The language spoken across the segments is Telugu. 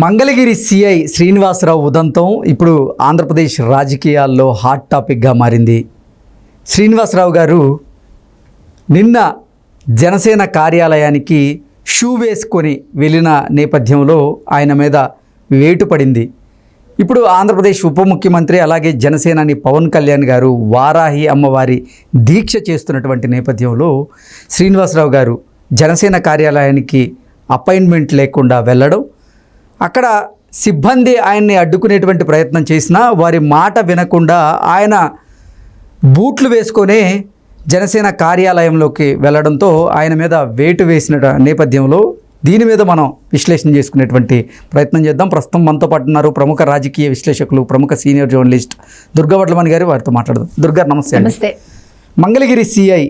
మంగళగిరి సిఐ శ్రీనివాసరావు ఉదంతం ఇప్పుడు ఆంధ్రప్రదేశ్ రాజకీయాల్లో హాట్ టాపిక్గా మారింది. శ్రీనివాసరావు గారు నిన్న జనసేన కార్యాలయానికి షూ వేసుకొని వెళ్ళిన నేపథ్యంలో ఆయన మీద వేటు పడింది. ఇప్పుడు ఆంధ్రప్రదేశ్ ఉప ముఖ్యమంత్రి అలాగే జనసేనాని పవన్ కళ్యాణ్ గారు వారాహి అమ్మవారి దీక్ష చేస్తున్నటువంటి నేపథ్యంలో శ్రీనివాసరావు గారు జనసేన కార్యాలయానికి అపాయింట్మెంట్ లేకుండా వెళ్ళడం, అక్కడ సిబ్బంది ఆయన్ని అడ్డుకునేటువంటి ప్రయత్నం చేసినా వారి మాట వినకుండా ఆయన బూట్లు వేసుకొనే జనసేన కార్యాలయంలోకి వెళ్ళడంతో ఆయన మీద వేటు వేసిన నేపథ్యంలో దీని మీద మనం విశ్లేషణ చేసుకునేటువంటి ప్రయత్నం చేద్దాం. ప్రస్తుతం మనతో పాటు ఉన్నారు ప్రముఖ రాజకీయ విశ్లేషకులు, ప్రముఖ సీనియర్ జర్నలిస్ట్ దుర్గా వడ్లమణి గారు. వారితో మాట్లాడదాం. దుర్గా, నమస్తే. నమస్తే. మంగళగిరి సిఐ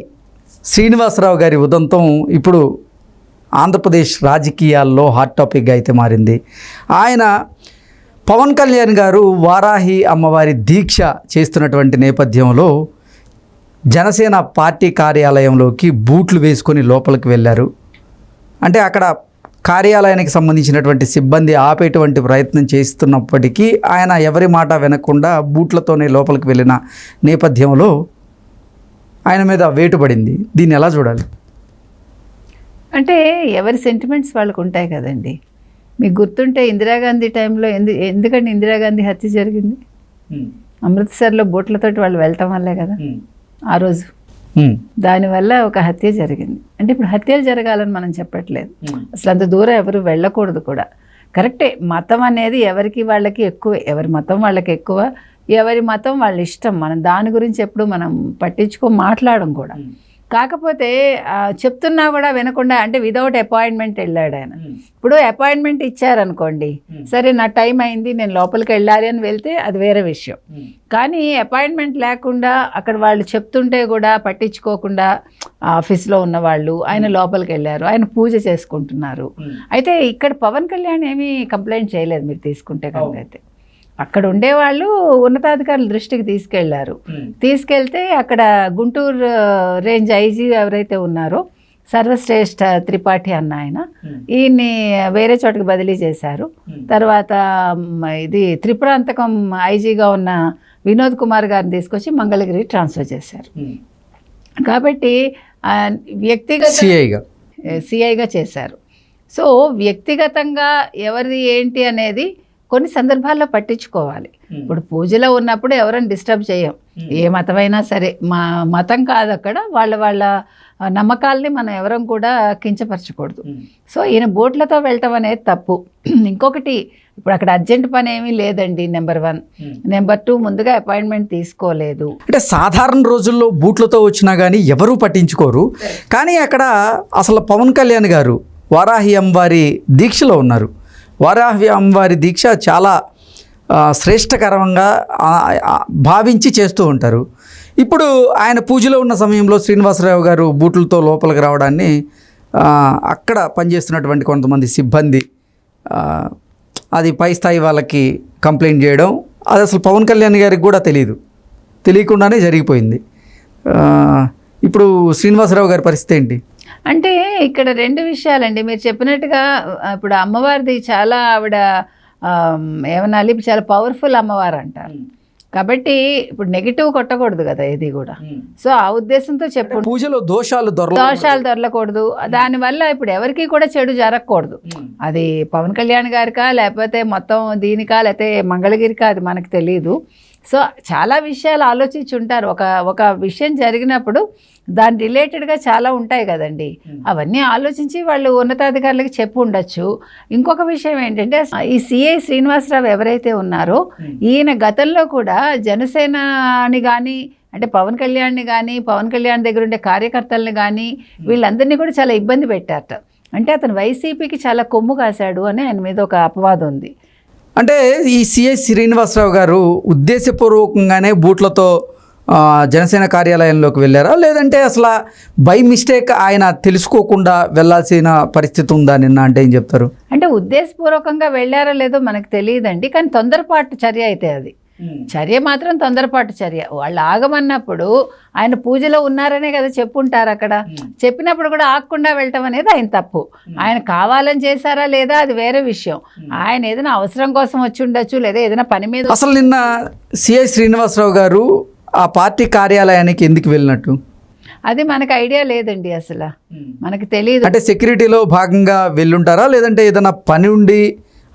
శ్రీనివాసరావు గారి ఉదంతం ఇప్పుడు ఆంధ్రప్రదేశ్ రాజకీయాల్లో హాట్ టాపిక్గా అయితే మారింది. ఆయన పవన్ కళ్యాణ్ గారు వారాహి అమ్మవారి దీక్ష చేస్తున్నటువంటి నేపథ్యంలో జనసేన పార్టీ కార్యాలయంలోకి బూట్లు వేసుకొని లోపలికి వెళ్ళారు. అంటే అక్కడ కార్యాలయానికి సంబంధించినటువంటి సిబ్బంది ఆపేటువంటి ప్రయత్నం చేస్తున్నప్పటికీ ఆయన ఎవరి మాట వినకుండా బూట్లతోనే లోపలికి వెళ్ళిన నేపథ్యంలో ఆయన మీద వేటు పడింది. దీన్ని ఎలా చూడాలి? అంటే ఎవరి సెంటిమెంట్స్ వాళ్ళకు ఉంటాయి కదండి. మీకు గుర్తుంటే ఇందిరాగాంధీ టైంలో ఎందుకంటే ఇందిరాగాంధీ హత్య జరిగింది అమృత్సర్లో బోట్లతోటి వాళ్ళు వెళ్ళటం వల్లే కదా ఆ రోజు. దానివల్ల ఒక హత్య జరిగింది. అంటే ఇప్పుడు హత్యలు జరగాలని మనం చెప్పట్లేదు, అసలు అంత దూరం ఎవరు వెళ్ళకూడదు కూడా. కరెక్టే, మతం అనేది ఎవరికి వాళ్ళకి ఎక్కువే, ఎవరి మతం వాళ్ళకి ఎక్కువ, ఎవరి మతం వాళ్ళ ఇష్టం. మనం దాని గురించి ఎప్పుడు మనం మాట్లాడడం కూడా. కాకపోతే చెప్తున్నా కూడా వినకుండా, అంటే వితౌట్ అపాయింట్మెంట్ వెళ్ళాడు ఆయన. ఇప్పుడు అపాయింట్మెంట్ ఇచ్చారనుకోండి, సరే నా టైం అయింది నేను లోపలికి వెళ్ళాలి అని వెళ్తే అది వేరే విషయం. కానీ అపాయింట్మెంట్ లేకుండా అక్కడ వాళ్ళు చెప్తుంటే కూడా పట్టించుకోకుండా ఆఫీస్లో ఉన్న వాళ్ళు ఆయన లోపలికి వెళ్ళారు, ఆయన పూజ చేసుకుంటున్నారు. అయితే ఇక్కడ పవన్ కళ్యాణ్ ఏమీ కంప్లైంట్ చేయలేదు మీరు తీసుకుంటే కనుక. అయితే అక్కడ ఉండేవాళ్ళు ఉన్నతాధికారుల దృష్టికి తీసుకెళ్తే అక్కడ గుంటూరు రేంజ్ ఐజీ ఎవరైతే ఉన్నారో సర్వశ్రేష్ఠ త్రిపాఠి అన్న ఆయన, ఈయన్ని వేరే చోటకి బదిలీ చేశారు. తర్వాత ఇది త్రిపురాంతకం ఐజీగా ఉన్న వినోద్ కుమార్ గారిని తీసుకొచ్చి మంగళగిరి ట్రాన్స్ఫర్ చేశారు. కాబట్టి వ్యక్తిగత సిఐగా చేశారు. సో వ్యక్తిగతంగా ఎవరిది ఏంటి అనేది కొన్ని సందర్భాల్లో పట్టించుకోవాలి. ఇప్పుడు పూజలో ఉన్నప్పుడు ఎవరైనా డిస్టర్బ్ చేయం, ఏ మతమైనా సరే. మా మతం కాదు అక్కడ, వాళ్ళ నమ్మకాలని మనం ఎవరం కూడా కించపరచకూడదు. సో ఈయన బోట్లతో వెళ్ళటం అనేది తప్పు. ఇంకొకటి, ఇప్పుడు అక్కడ అర్జెంట్ పని ఏమీ లేదండి, నెంబర్ 1. నెంబర్ 2, ముందుగా అపాయింట్మెంట్ తీసుకోలేదు. అంటే సాధారణ రోజుల్లో బూట్లతో వచ్చినా కానీ ఎవరూ పట్టించుకోరు. కానీ అక్కడ అసలు పవన్ కళ్యాణ్ గారు వారాహి అమ్మవారి దీక్షలో ఉన్నారు. వారాహి అమ్మవారి దీక్ష చాలా శ్రేష్టకరంగా భావించి చేస్తూ ఉంటారు. ఇప్పుడు ఆయన పూజలో ఉన్న సమయంలో శ్రీనివాసరావు గారు బూట్లతో లోపలికి రావడాన్ని అక్కడ పనిచేస్తున్నటువంటి కొంతమంది సిబ్బంది అది పై స్థాయి వాళ్ళకి కంప్లైంట్ చేయడం, అది అసలు పవన్ కళ్యాణ్ గారికి కూడా తెలియకుండానే జరిగిపోయింది. ఇప్పుడు శ్రీనివాసరావు గారి పరిస్థితి ఏంటి? అంటే ఇక్కడ 2 విషయాలండి. మీరు చెప్పినట్టుగా ఇప్పుడు అమ్మవారిది చాలా ఆవిడ ఏమనాలి, చాలా పవర్ఫుల్ అమ్మవారు అంటారు. కాబట్టి ఇప్పుడు నెగిటివ్ కొట్టకూడదు కదా ఇది కూడా. సో ఆ ఉద్దేశంతో చెప్పు, పూజలో దోషాలు దొరలకూడదు. దానివల్ల ఇప్పుడు ఎవరికి కూడా చెడు జరగకూడదు. అది పవన్ కళ్యాణ్ గారికా లేకపోతే మొత్తం దీనికా లేకపోతే మంగళగిరికా అది మనకు తెలియదు. సో చాలా విషయాలు ఆలోచించి ఉంటారు. ఒక విషయం జరిగినప్పుడు దాని రిలేటెడ్గా చాలా ఉంటాయి కదండి, అవన్నీ ఆలోచించి వాళ్ళు ఉన్నతాధికారులకి చెప్పి ఉండొచ్చు. ఇంకొక విషయం ఏంటంటే, ఈ సిఐ శ్రీనివాసరావు ఎవరైతే ఉన్నారో ఈయన గతంలో కూడా జనసేనని కానీ, అంటే పవన్ కళ్యాణ్ని కానీ, పవన్ కళ్యాణ్ దగ్గర ఉండే కార్యకర్తల్ని కానీ వీళ్ళందరినీ కూడా చాలా ఇబ్బంది పెట్టారట. అంటే అతను వైసీపీకి చాలా కొమ్ము కాశాడు అని ఆయన మీద ఒక అపవాదం ఉంది. అంటే ఈ సిఐ శ్రీనివాసరావు గారు ఉద్దేశపూర్వకంగానే బూట్లతో జనసేన కార్యాలయంలోకి వెళ్ళారా, లేదంటే అసలు బై మిస్టేక్ ఆయన తెలుసుకోకుండా వెళ్ళాల్సిన పరిస్థితి ఉందా నిన్న? అంటే ఏం చెప్తారు? అంటే ఉద్దేశపూర్వకంగా వెళ్ళారో లేదో మనకు తెలియదండి, కానీ తొందరపాటు చర్య అయితే అది. చర్య మాత్రం తొందరపాటు చర్య. వాళ్ళు ఆగమన్నప్పుడు ఆయన పూజలో ఉన్నారనే కదా చెప్పుంటారు అక్కడ. చెప్పినప్పుడు కూడా ఆగకుండా వెళ్ళటం అనేది ఆయన తప్పు. ఆయన కావాలని చేశారా లేదా అది వేరే విషయం. ఆయన ఏదైనా అవసరం కోసం వచ్చి ఉండొచ్చు, లేదా ఏదైనా పని మీద. అసలు నిన్న సిఐ శ్రీనివాసరావు గారు ఆ పార్టీ కార్యాలయానికి ఎందుకు వెళ్ళినట్టు? అది మనకు ఐడియా లేదండి, అసలు మనకు తెలియదు. అంటే సెక్యూరిటీలో భాగంగా వెళ్ళుంటారా, లేదంటే ఏదైనా పని ఉండి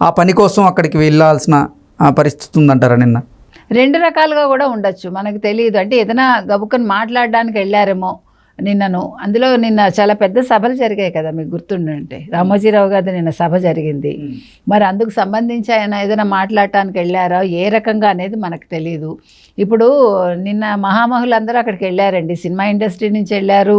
ఆ పని కోసం అక్కడికి వెళ్ళాల్సిన పరిస్థితి ఉందంటారా నిన్న? రెండు రకాలుగా కూడా ఉండొచ్చు, మనకు తెలియదు. అంటే ఏదైనా గబుక్కని మాట్లాడడానికి వెళ్ళారేమో నిన్నను. అందులో నిన్న చాలా పెద్ద సభలు జరిగాయి కదా, మీకు గుర్తుండే రామోజీరావు గారి నిన్న సభ జరిగింది. మరి అందుకు సంబంధించి ఆయన ఏదైనా మాట్లాడటానికి వెళ్ళారా ఏ రకంగా అనేది మనకు తెలియదు. ఇప్పుడు నిన్న మహామహులందరూ అక్కడికి వెళ్ళారండి. సినిమా ఇండస్ట్రీ నుంచి వెళ్ళారు,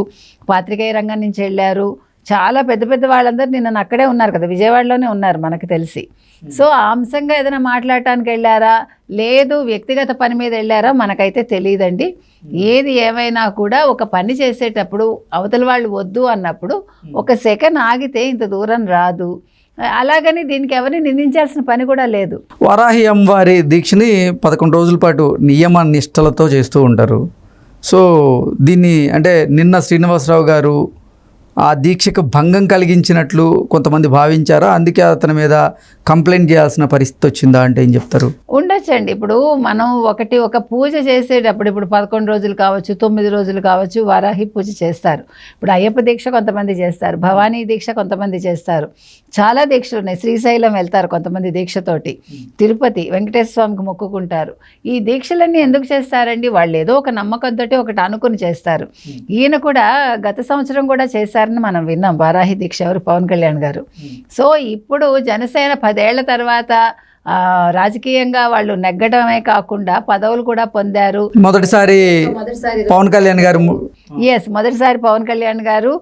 పాత్రికేయ రంగం నుంచి వెళ్ళారు, చాలా పెద్ద పెద్ద వాళ్ళందరూ నిన్న అక్కడే ఉన్నారు కదా, విజయవాడలోనే ఉన్నారు మనకు తెలిసి. సో ఆ అంశంగా ఏదైనా మాట్లాడటానికి వెళ్ళారా, లేదు వ్యక్తిగత పని మీద వెళ్ళారా మనకైతే తెలియదండి. ఏది ఏమైనా కూడా ఒక పని చేసేటప్పుడు అవతల వాళ్ళు వద్దు అన్నప్పుడు ఒక సెకండ్ ఆగితే ఇంత దూరం రాదు. అలాగని దీనికి ఎవరిని నిందించాల్సిన పని కూడా లేదు. వారాహి అమ్మవారి దీక్షని 11 రోజుల పాటు నియమ నిష్టలతో చేస్తూ ఉంటారు. సో దీన్ని అంటే నిన్న శ్రీనివాసరావు గారు ఆ దీక్షకు భంగం కలిగించినట్లు కొంతమంది భావించారా? అందుకే అతని మీద కంప్లైంట్ చేయాల్సిన పరిస్థితి వచ్చిందా అంటే ఏం చెప్తారు? ఉండొచ్చండి. ఇప్పుడు మనం ఒక పూజ చేసేటప్పుడు ఇప్పుడు 11 రోజులు కావచ్చు, 9 రోజులు కావచ్చు, వారాహి పూజ చేస్తారు. ఇప్పుడు అయ్యప్ప దీక్ష కొంతమంది చేస్తారు, భవానీ దీక్ష కొంతమంది చేస్తారు, చాలా దీక్షలు ఉన్నాయి. శ్రీశైలం వెళ్తారు కొంతమంది దీక్షతోటి, తిరుపతి వెంకటేశ్వర స్వామికి మొక్కుకుంటారు. ఈ దీక్షలన్నీ ఎందుకు చేస్తారండి? వాళ్ళు ఏదో ఒక నమ్మకంతో ఒకటి అనుకుని చేస్తారు. ఈయన కూడా గత సంవత్సరం కూడా చేశారని మనం విన్నాం, వారాహి దీక్ష. ఎవరు? పవన్ కళ్యాణ్ గారు. సో ఇప్పుడు జనసేన 10 ఏళ్ల తర్వాత రాజకీయంగా వాళ్ళు నెగ్గడమే కాకుండా పదవులు కూడా పొందారు. మొదటిసారి పవన్ కళ్యాణ్ గారు మొదటిసారి పవన్ కళ్యాణ్ గారు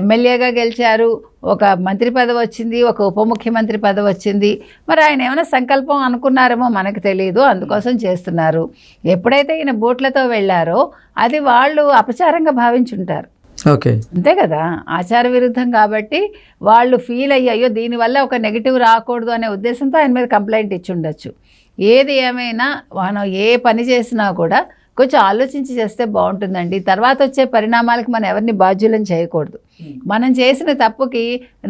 ఎమ్మెల్యేగా గెలిచారు. ఒక మంత్రి పదవి వచ్చింది, ఒక ఉప ముఖ్యమంత్రి పదవి వచ్చింది. మరి ఆయన ఏమైనా సంకల్పం అనుకున్నారేమో మనకు తెలియదు, అందుకోసం చేస్తున్నారు. ఎప్పుడైతే ఈయన బోట్లతో వెళ్ళారో అది వాళ్ళు అపచారంగా భావించుంటారు. ఓకే, అంతే కదా, ఆచార విరుద్ధం కాబట్టి వాళ్ళు ఫీల్ అయ్యాయో దీనివల్ల ఒక నెగిటివ్ రాకూడదు అనే ఉద్దేశంతో ఆయన మీద కంప్లైంట్ ఇచ్చి ఉండొచ్చు. ఏది ఏమైనా మనం ఏ పని చేసినా కూడా కొంచెం ఆలోచించి చేస్తే బాగుంటుందండి. తర్వాత వచ్చే పరిణామాలకు మనం ఎవరిని బాధ్యులను చేయకూడదు. మనం చేసిన తప్పుకి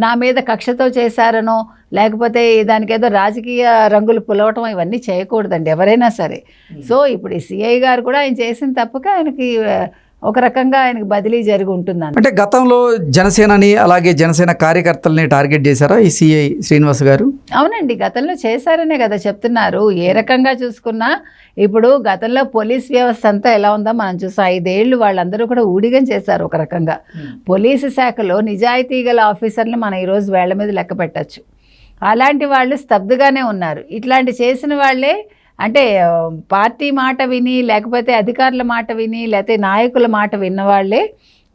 నా మీద కక్షతో చేశారనో లేకపోతే దానికి ఏదో రాజకీయ రంగులు పులవటం ఇవన్నీ చేయకూడదండి ఎవరైనా సరే. సో ఇప్పుడు ఈ సిఐ గారు కూడా ఆయన చేసిన తప్పుకి ఆయనకి ఒక రకంగా ఆయనకు బదిలీ జరిగి ఉంటుందని. అంటే గతంలో జనసేనని అలాగే జనసేన కార్యకర్తల్ని టార్గెట్ చేశారా ఈ సిఐ శ్రీనివాస్ గారు? అవునండి, గతంలో చేశారనే కదా చెప్తున్నారు. ఏ రకంగా చూసుకున్నా ఇప్పుడు గతంలో పోలీస్ వ్యవస్థ అంతా ఎలా ఉందో మనం చూసాం. 5 ఏళ్ళు వాళ్ళందరూ కూడా ఊడిగం చేశారు ఒక రకంగా. పోలీసు శాఖలో నిజాయితీ గల ఆఫీసర్లు మనం ఈరోజు వేళ్ల మీద లెక్క పెట్టచ్చు. అలాంటి వాళ్ళు స్తబ్దుగానే ఉన్నారు. ఇట్లాంటి చేసిన వాళ్ళే అంటే పార్టీ మాట విని లేకపోతే అధికారుల మాట విని లేకపోతే నాయకుల మాట విన్నవాళ్లే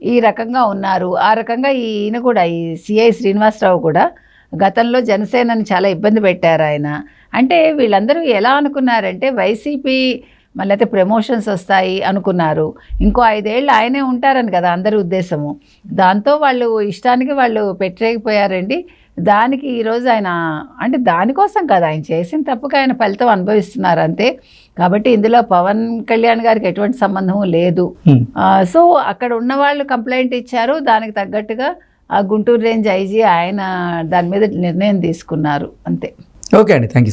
ఈ రకంగా ఉన్నారు. ఆ రకంగా ఈయన కూడా ఈ సిఐ శ్రీనివాసరావు కూడా గతంలో జనసేనని చాలా ఇబ్బంది పెట్టారు ఆయన. అంటే వీళ్ళందరూ ఎలా అనుకున్నారంటే వైసీపీ మళ్ళీ అయితే ప్రమోషన్స్ వస్తాయి అనుకున్నారు. ఇంకో 5 ఏళ్ళు ఆయనే ఉంటారని కదా అందరి ఉద్దేశము. దాంతో వాళ్ళు ఇష్టానికి వాళ్ళు పెట్టలేకపోయారండి. దానికి ఈరోజు ఆయన అంటే దానికోసం కదా ఆయన చేసిన తప్పుగా ఆయన ఫలితం అనుభవిస్తున్నారు అంతే. కాబట్టి ఇందులో పవన్ కళ్యాణ్ గారికి ఎటువంటి సంబంధం లేదు. సో అక్కడ ఉన్న వాళ్ళు కంప్లైంట్ ఇచ్చారు, దానికి తగ్గట్టుగా ఆ గుంటూరు రేంజ్ ఐజీ ఆయన దాని మీద నిర్ణయం తీసుకున్నారు అంతే. ఓకే అండి, థ్యాంక్ యూ.